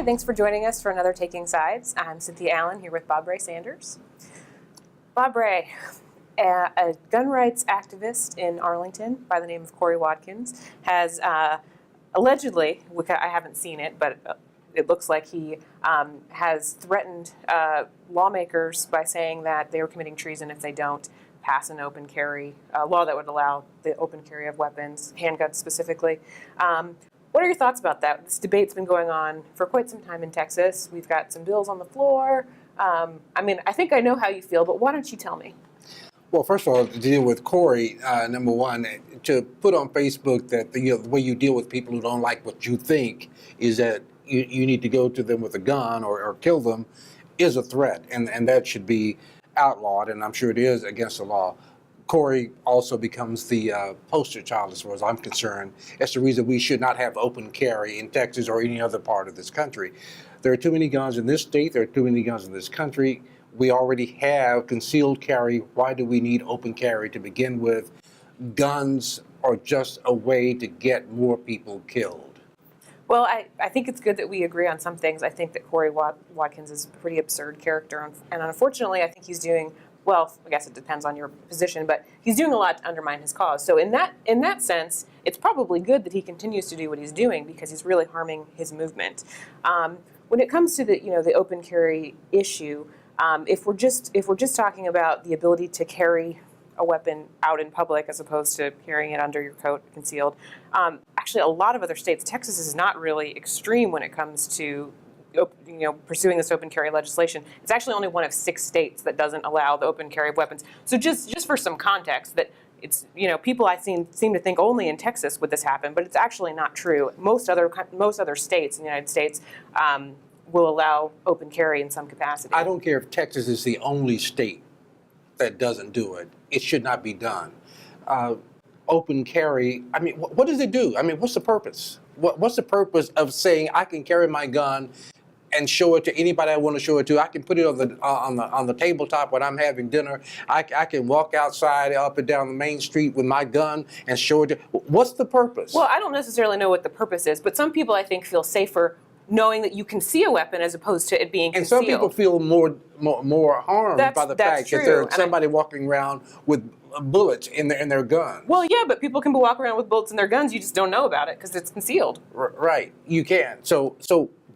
Hi, thanks for joining us for another Taking Sides. I'm Cynthia Allen here with Bob Ray Sanders. Bob Ray, a gun rights activist in Arlington by the name of Corey Watkins, has allegedly, I haven't seen it, but it looks like he has threatened lawmakers by saying that they are committing treason if they don't pass an open carry law that would allow the open carry of weapons, handguns specifically. What are your thoughts about that? This debate's been going on for quite some time in Texas. We've got some bills on the floor. I think I know how you feel, but why don't you tell me? Well, first of all, to deal with Corey, number one, to put on Facebook that the way you deal with people who don't like what you think is that you need to go to them with a gun or kill them is a threat, and that should be outlawed, and I'm sure it is against the law. Corey also becomes the poster child, as far as I'm concerned. That's the reason we should not have open carry in Texas or any other part of this country. There are too many guns in this state. There are too many guns in this country. We already have concealed carry. Why do we need open carry to begin with? Guns are just a way to get more people killed. Well, I think it's good that we agree on some things. I think that Corey Watkins is a pretty absurd character, and unfortunately, I think he's doing, well, I guess it depends on your position, but he's doing a lot to undermine his cause. So in that sense, it's probably good that he continues to do what he's doing because he's really harming his movement. When it comes to the open carry issue, if we're just talking about the ability to carry a weapon out in public as opposed to carrying it under your coat concealed, actually a lot of other states, Texas is not really extreme when it comes to pursuing this open carry legislation. It's actually only one of 6 states that doesn't allow the open carry of weapons. So just for some context, that it's people seem to think only in Texas would this happen, but it's actually not true. Most other states in the United States will allow open carry in some capacity. I don't care if Texas is the only state that doesn't do it. It should not be done. Open carry, what does it do? What's the purpose? What's the purpose of saying I can carry my gun and show it to anybody I want to show it to? I can put it on the tabletop when I'm having dinner. I can walk outside up and down the main street with my gun and show it to. What's the purpose? Well, I don't necessarily know what the purpose is, but some people I think feel safer knowing that you can see a weapon as opposed to it being concealed. And some people feel more harmed by the fact that there's somebody walking around with bullets in their gun. Well, yeah, but people can walk around with bullets in their guns. You just don't know about it because it's concealed. Right, you can. So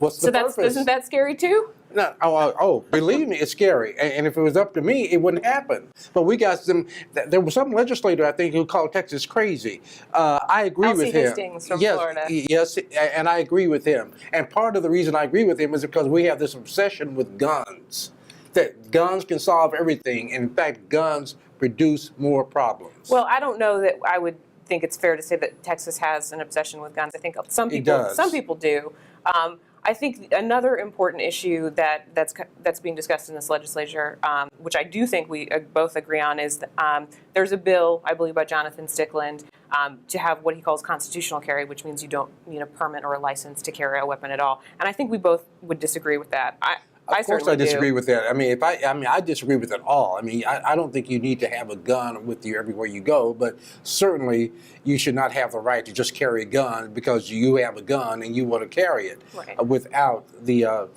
what's the purpose? Isn't that scary too? No, believe me, it's scary. And if it was up to me, it wouldn't happen. But we got there was some legislator, I think, who called Texas crazy. I agree with him. Hastings from Florida. Yes, and I agree with him. And part of the reason I agree with him is because we have this obsession with guns, that guns can solve everything. In fact, guns produce more problems. Well, I don't know that I would think it's fair to say that Texas has an obsession with guns. I think some people do. I think another important issue that's being discussed in this legislature, which I do think we both agree on, is there's a bill, I believe, by Jonathan Stickland to have what he calls constitutional carry, which means you don't need a permit or a license to carry a weapon at all. And I think we both would disagree with that. Of course I disagree with that. I disagree with it all. I don't think you need to have a gun with you everywhere you go, but certainly you should not have the right to just carry a gun because you have a gun and you want to carry it without the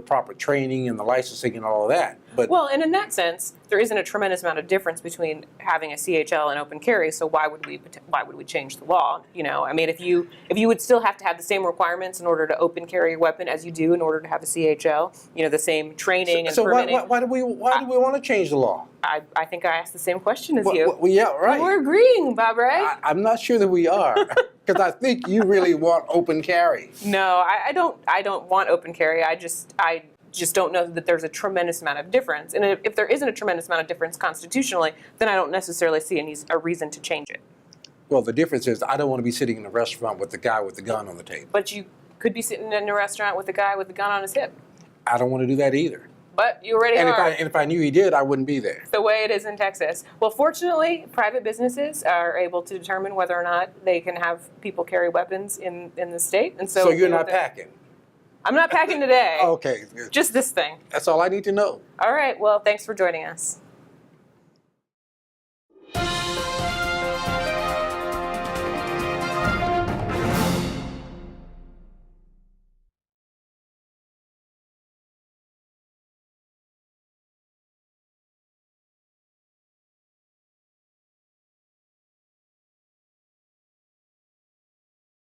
proper training and the licensing and all of that. But well, and in that sense, there isn't a tremendous amount of difference between having a CHL and open carry. So why would we change the law? If you would still have to have the same requirements in order to open carry a weapon as you do in order to have a CHL, the same training and permitting. So why do we want to change the law? I think I asked the same question as you. Well, yeah, right. We're agreeing, Bob Ray. I'm not sure that we are, because I think you really want open carry. No, I don't want open carry. I just don't know that there's a tremendous amount of difference. And if there isn't a tremendous amount of difference constitutionally, then I don't necessarily see a reason to change it. Well, the difference is I don't want to be sitting in a restaurant with the guy with the gun on the table. But you could be sitting in a restaurant with the guy with the gun on his hip. I don't want to do that either. But you already are. And if I knew he did, I wouldn't be there. It's the way it is in Texas. Well, fortunately, private businesses are able to determine whether or not they can have people carry weapons in the state. And so you're not packing? I'm not packing today. Okay. Good. Just this thing. That's all I need to know. All right. Well, thanks for joining us.